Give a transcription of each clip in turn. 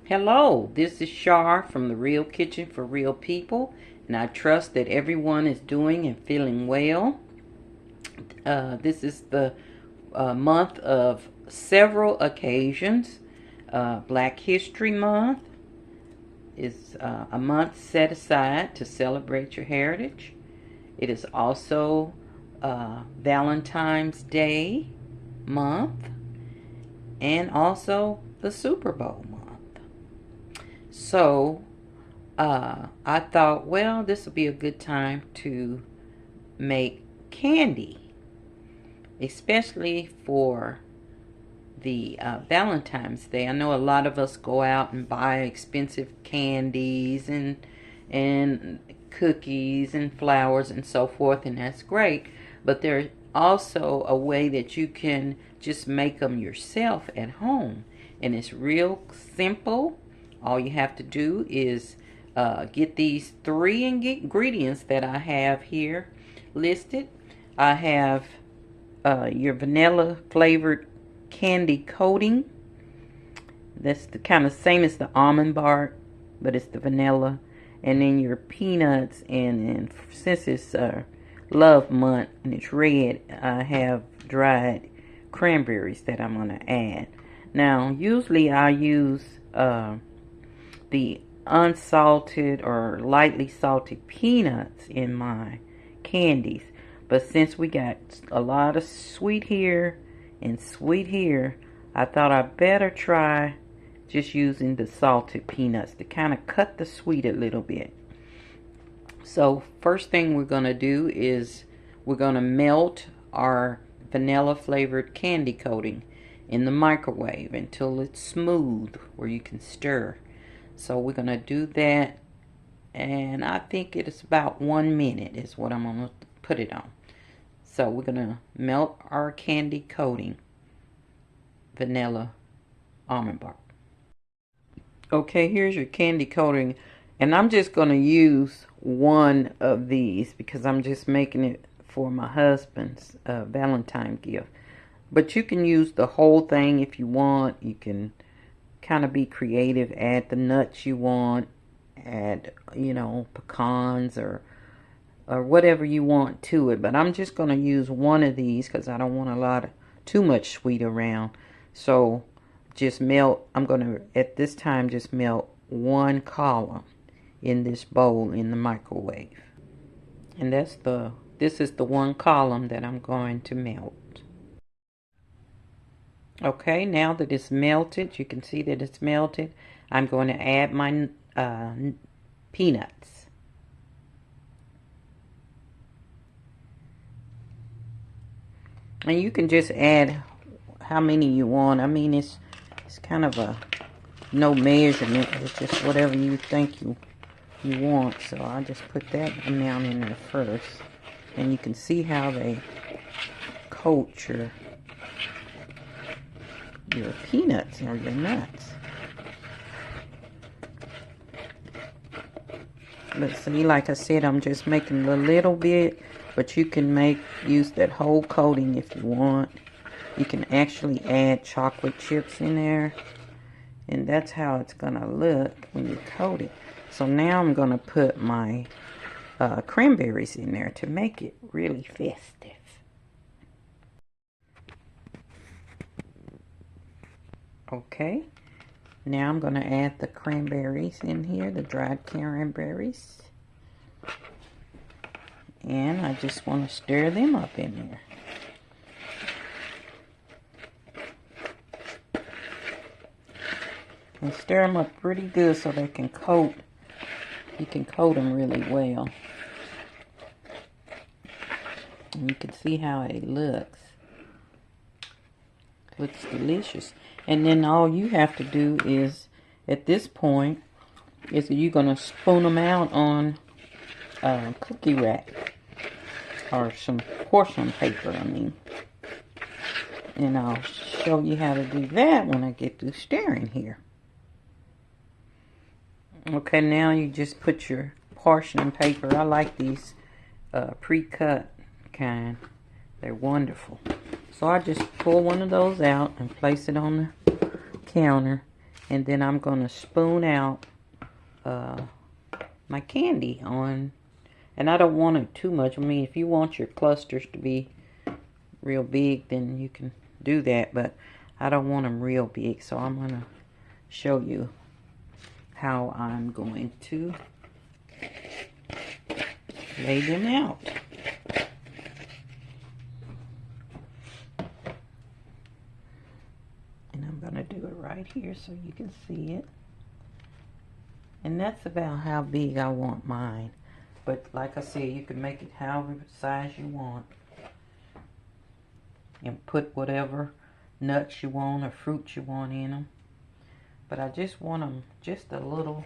Hello, this is Shar from The Real Kitchen for Real People, and I trust that everyone is doing and feeling well. This is the month of several occasions. Black History Month is a month set aside to celebrate your heritage. It is also Valentine's Day month and also the Super Bowl month. So I thought, well, this would be a good time to make candy, especially for the Valentine's Day. I know a lot of us go out and buy expensive candies and cookies and flowers and so forth, and that's great. But there's also a way that you can just make them yourself at home, and it's real simple. All you have to do is get these three ingredients that I have here listed. I have your vanilla flavored candy coating. That's the kind of same as the almond bark, but it's the vanilla. And then your peanuts, and since it's love month and it's red, I have dried cranberries that I'm going to add. Now, usually I use the unsalted or lightly salted peanuts in my candies. But since we got a lot of sweet here and sweet here, I thought I better try just using the salted peanuts to kind of cut the sweet a little bit. So first thing we're going to do is we're going to melt our vanilla flavored candy coating in the microwave until it's smooth where you can stir. So we're going to do that, and I think it is about 1 minute is what I'm going to put it on. So we're going to melt our candy coating, vanilla almond bark. Okay, here's your candy coating, and I'm just going to use one of these because I'm just making it for my husband's Valentine gift. But you can use the whole thing if you want. You can kind of be creative, add the nuts you want, add, pecans or whatever you want to it. But I'm just going to use one of these because I don't want too much sweet around. So just melt, I'm going to at this time just melt 1 column in this bowl in the microwave. And this is the 1 column that I'm going to melt. Okay, now that it's melted, you can see that it's melted. I'm going to add my peanuts. And you can just add how many you want. I mean, it's kind of a no measurement. It's just whatever you think you want. So I just put that amount in there first. And you can see how they coat your peanuts or your nuts. But see, like I said, I'm just making a little bit, but you can use that whole coating if you want. You can actually add chocolate chips in there, and that's how it's gonna look when you coat it. So now I'm gonna put my cranberries in there to make it really festive. Okay, now I'm going to add the cranberries in here, the dried cranberries. And I just want to stir them up in there. And stir them up pretty good so they can coat. You can coat them really well. And you can see how it looks. Looks delicious. And then all you have to do is, at this point, is you're going to spoon them out on cookie wrap. Or some porcelain paper, I mean. And I'll show you how to do that when I get through stirring here. Okay, now you just put your porcelain paper. I like these pre-cut kind. They're wonderful. So I just pull one of those out and place it on the counter. And then I'm going to spoon out my candy on. And I don't want it too much. I mean, if you want your clusters to be real big, then you can do that. But I don't want them real big. So I'm going to show you how I'm going to lay them out. And I'm going to do it right here so you can see it. And that's about how big I want mine. But like I said, you can make it however size you want. And put whatever nuts you want or fruit you want in them. But I just want them just a little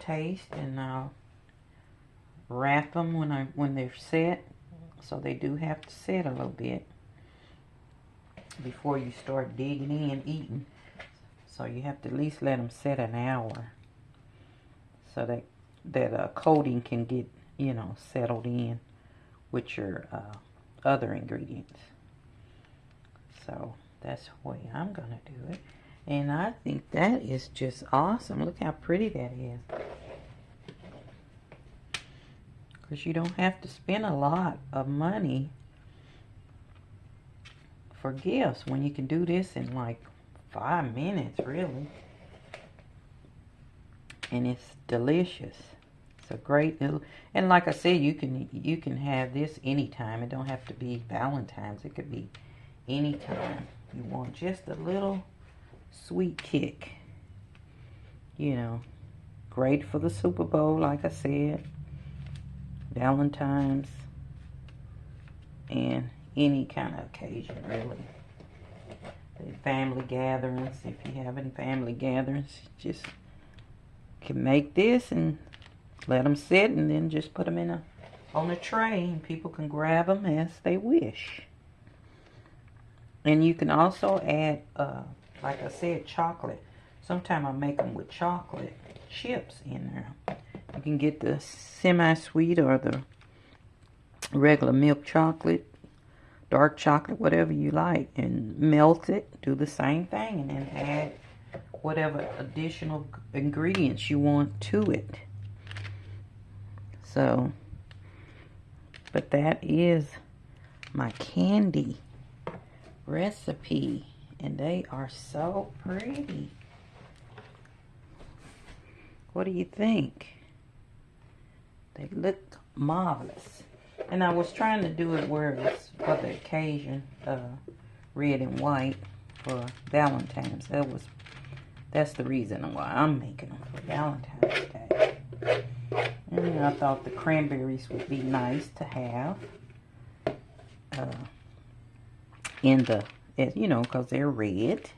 taste, and I'll wrap them when they're set. So they do have to set a little bit before you start digging in eating. So you have to at least let them set an hour so that coating can get, you know, settled in with your other ingredients. So that's the way I'm gonna do it. And I think that is just awesome. Look how pretty that is. Because you don't have to spend a lot of money for gifts when you can do this in like 5 minutes, really. And it's delicious. It's a great little, and like I said, you can have this anytime. It don't have to be Valentine's. It could be anytime you want just a little sweet kick. You know, great for the Super Bowl, like I said, Valentine's, and any kind of occasion, really. Family gatherings, if you have any family gatherings, just can make this and let them sit, and then just put them on a tray, and people can grab them as they wish. And you can also add, like I said, chocolate. Sometimes I make them with chocolate chips in there. You can get the semi-sweet or the regular milk chocolate, dark chocolate, whatever you like, and melt it. Do the same thing, and then add whatever additional ingredients you want to it. So, but that is my candy recipe, and they are so pretty. What do you think? They look marvelous. And I was trying to do it where it's for the occasion, red and white for Valentine's. That's the reason why I'm making them for Valentine's Day. And I thought the cranberries would be nice to have in the, you know, because they're red.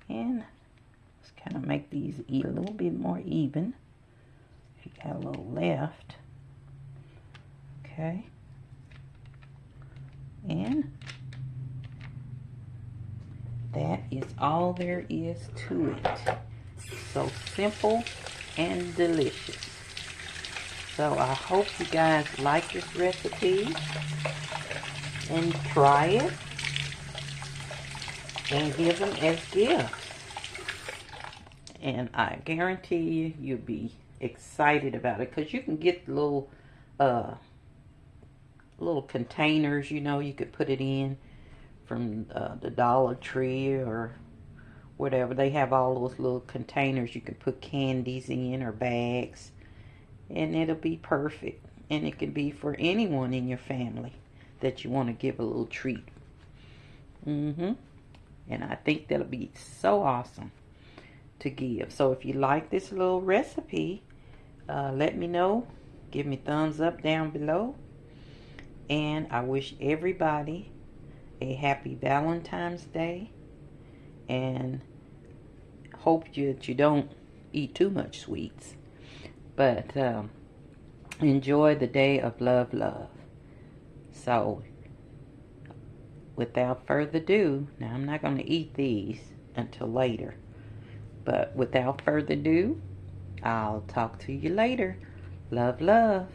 And let's kind of make these eat a little bit more even. If you got a little left. Okay. And that is all there is to it. So simple and delicious. So I hope you guys like this recipe and try it and give them as gifts. And I guarantee you, you'll be excited about it, because you can get little containers, you know, you could put it in from the Dollar Tree or whatever. They have all those little containers you can put candies in, or bags, and it'll be perfect. And it can be for anyone in your family that you want to give a little treat. And I think that'll be so awesome to give. So if you like this little recipe, let me know. Give me thumbs up down below. And I wish everybody a happy Valentine's Day, and hope that you don't eat too much sweets, but enjoy the day of love. So without further ado, now I'm not going to eat these until later, but without further ado, I'll talk to you later. Love.